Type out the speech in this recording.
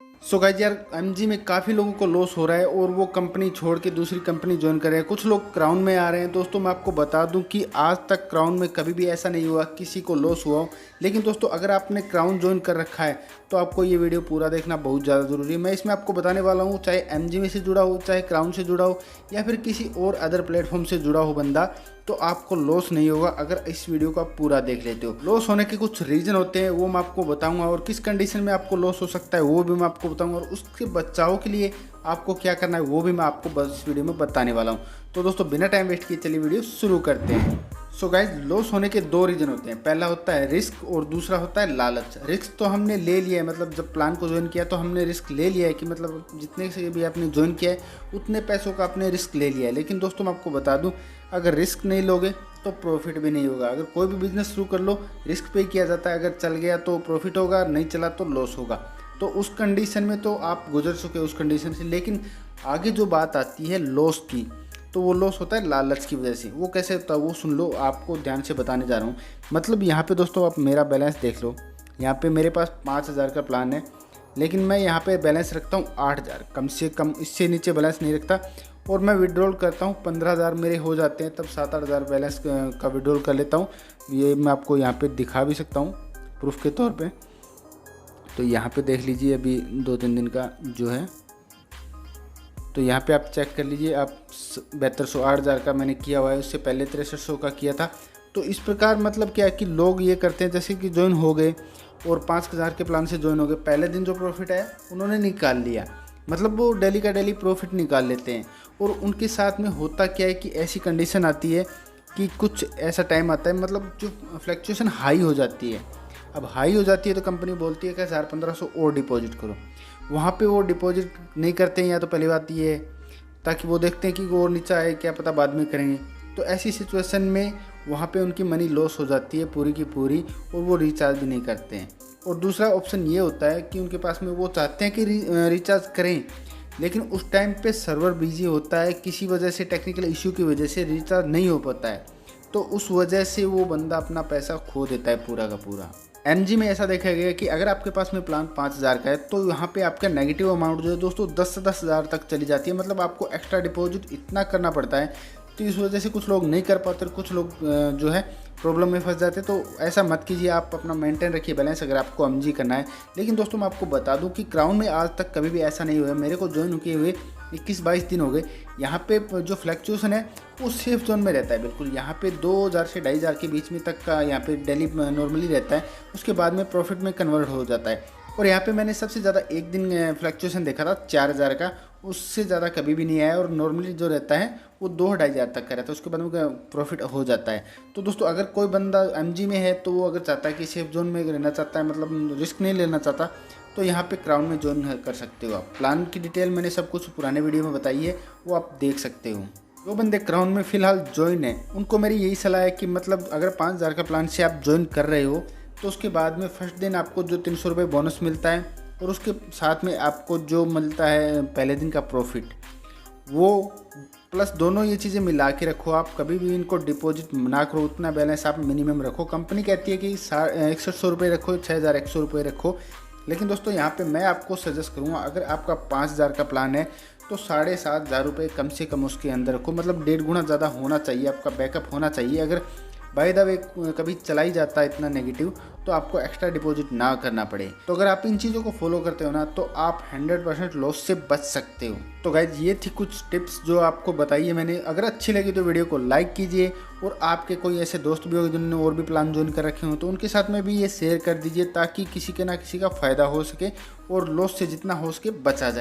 So guys यार MG में काफ़ी लोगों को लॉस हो रहा है और वो कंपनी छोड़ के दूसरी कंपनी ज्वाइन कर रहे हैं। कुछ लोग क्राउन में आ रहे हैं। दोस्तों मैं आपको बता दूं कि आज तक क्राउन में कभी भी ऐसा नहीं हुआ किसी को लॉस हुआ हो। लेकिन दोस्तों अगर आपने क्राउन ज्वाइन कर रखा है तो आपको ये वीडियो पूरा देखना बहुत ज़्यादा ज़रूरी है। मैं इसमें आपको बताने वाला हूँ, चाहे एमजी में से जुड़ा हो, चाहे क्राउन से जुड़ा हो या फिर किसी और अदर प्लेटफॉर्म से जुड़ा हो बंदा, तो आपको लॉस नहीं होगा अगर इस वीडियो को आप पूरा देख लेते हो। लॉस होने के कुछ रीज़न होते हैं वो मैं आपको बताऊंगा, और किस कंडीशन में आपको लॉस हो सकता है वो भी मैं आपको बताऊंगा, और उसके बचाव के लिए आपको क्या करना है वो भी मैं आपको बस इस वीडियो में बताने वाला हूं। तो दोस्तों बिना टाइम वेस्ट किए चलिए वीडियो शुरू करते हैं। सो गाइज लॉस होने के दो रीज़न होते हैं। पहला होता है रिस्क और दूसरा होता है लालच। रिस्क तो हमने ले लिया है, मतलब जब प्लान को ज्वाइन किया तो हमने रिस्क ले लिया है कि मतलब जितने से भी आपने ज्वाइन किया है उतने पैसों का आपने रिस्क ले लिया है। लेकिन दोस्तों मैं आपको बता दूं, अगर रिस्क नहीं लोगे तो प्रॉफिट भी नहीं होगा। अगर कोई भी बिजनेस शुरू कर लो रिस्क पे किया जाता है, अगर चल गया तो प्रॉफिट होगा, नहीं चला तो लॉस होगा। तो उस कंडीशन में तो आप गुजर चुके उस कंडीशन से। लेकिन आगे जो बात आती है लॉस की, तो वो लॉस होता है लालच की वजह से। वो कैसे होता है वो सुन लो, आपको ध्यान से बताने जा रहा हूँ। मतलब यहाँ पे दोस्तों आप मेरा बैलेंस देख लो। यहाँ पे मेरे पास 5,000 का प्लान है, लेकिन मैं यहाँ पे बैलेंस रखता हूँ 8,000, कम से कम इससे नीचे बैलेंस नहीं रखता। और मैं विड्रॉल करता हूँ 15,000 मेरे हो जाते हैं, तब 7-8,000 बैलेंस का विड्रॉल कर लेता हूँ। ये मैं आपको यहाँ पे दिखा भी सकता हूँ प्रूफ के तौर पे। तो यहाँ पे देख लीजिए अभी 2-3 दिन का जो है, तो यहाँ पे आप चेक कर लीजिए। आप 7200 8,000 का मैंने किया हुआ है, उससे पहले 6300 का किया था। तो इस प्रकार मतलब क्या है कि लोग ये करते हैं जैसे कि ज्वाइन हो गए और 5,000 के प्लान से ज्वाइन हो गए, पहले दिन जो प्रॉफिट है उन्होंने निकाल लिया, मतलब वो डेली का डेली प्रॉफिट निकाल लेते हैं। और उनके साथ में होता क्या है कि ऐसी कंडीशन आती है कि कुछ ऐसा टाइम आता है, मतलब जो फ्लक्चुएशन हाई हो जाती है। अब हाई हो जाती है तो कंपनी बोलती है कि 1,500 और डिपॉजिट करो। वहाँ पे वो डिपॉजिट नहीं करते हैं, या तो पहली बात ये है ताकि वो देखते हैं कि वो और नीचा आए, क्या पता बाद में करेंगे। तो ऐसी सिचुएशन में वहाँ पे उनकी मनी लॉस हो जाती है पूरी की पूरी, और वो रिचार्ज भी नहीं करते हैं। और दूसरा ऑप्शन ये होता है कि उनके पास में वो चाहते हैं कि रिचार्ज करें, लेकिन उस टाइम पे सर्वर बिजी होता है, किसी वजह से टेक्निकल इश्यू की वजह से रिचार्ज नहीं हो पाता है। तो उस वजह से वो बंदा अपना पैसा खो देता है पूरा का पूरा। एमजी में ऐसा देखा गया कि अगर आपके पास में प्लान 5,000 का है तो यहाँ पे आपका नेगेटिव अमाउंट जो है दोस्तों 10 से 10,000 तक चली जाती है। मतलब आपको एक्स्ट्रा डिपॉजिट इतना करना पड़ता है। तो इस वजह से कुछ लोग नहीं कर पाते, कुछ लोग जो है प्रॉब्लम में फंस जाते। तो ऐसा मत कीजिए, आप अपना मेंटेन रखिए बैलेंस अगर आपको एमजी करना है। लेकिन दोस्तों मैं आपको बता दूं कि क्राउन में आज तक कभी भी ऐसा नहीं हुआ है। मेरे को ज्वाइन किए हुए 21-22 दिन हो गए। यहाँ पे जो फ्लक्चुएशन है वो सेफ जोन में रहता है बिल्कुल। यहाँ पे 2,000 से 2,500 के बीच में तक का यहाँ पे डेली नॉर्मली रहता है, उसके बाद में प्रॉफिट में कन्वर्ट हो जाता है। और यहाँ पे मैंने सबसे ज़्यादा एक दिन फ्लक्चुएशन देखा था 4,000 का, उससे ज़्यादा कभी भी नहीं आया। और नॉर्मली जो रहता है वो 2-2,500 तक का रहता है, उसके बाद में प्रॉफिट हो जाता है। तो दोस्तों अगर कोई बंदा एमजी में है तो वो अगर चाहता है कि सेफ जोन में रहना चाहता है, मतलब रिस्क नहीं लेना चाहता, तो यहाँ पे क्राउन में ज्वाइन कर सकते हो आप। प्लान की डिटेल मैंने सब कुछ पुराने वीडियो में बताई है, वो आप देख सकते हो। जो बंदे क्राउन में फ़िलहाल ज्वाइन है उनको मेरी यही सलाह है कि मतलब अगर 5,000 का प्लान से आप ज्वाइन कर रहे हो तो उसके बाद में फर्स्ट दिन आपको जो 300 रुपये बोनस मिलता है और उसके साथ में आपको जो मिलता है पहले दिन का प्रॉफिट, वो प्लस दोनों ये चीज़ें मिला के रखो। आप कभी भी इनको डिपॉजिट ना करो, उतना बैलेंस आप मिनिमम रखो। कंपनी कहती है कि 6100 रुपये रखो, 6,100 रुपये रखो। लेकिन दोस्तों यहाँ पे मैं आपको सजेस्ट करूँगा, अगर आपका 5,000 का प्लान है तो 7,500 रुपये कम से कम उसके अंदर रखो। मतलब 1.5 गुना ज़्यादा होना चाहिए, आपका बैकअप होना चाहिए। अगर बाय द वे कभी चला ही जाता है इतना नेगेटिव, तो आपको एक्स्ट्रा डिपॉजिट ना करना पड़े। तो अगर आप इन चीज़ों को फॉलो करते हो ना तो आप 100% लॉस से बच सकते हो। तो गाइज ये थी कुछ टिप्स जो आपको बताई है मैंने। अगर अच्छी लगी तो वीडियो को लाइक कीजिए, और आपके कोई ऐसे दोस्त भी हो जिन्होंने और भी प्लान ज्वाइन कर रखे हो तो उनके साथ में भी ये शेयर कर दीजिए, ताकि किसी के ना किसी का फ़ायदा हो सके और लॉस से जितना हो सके बचा जाए।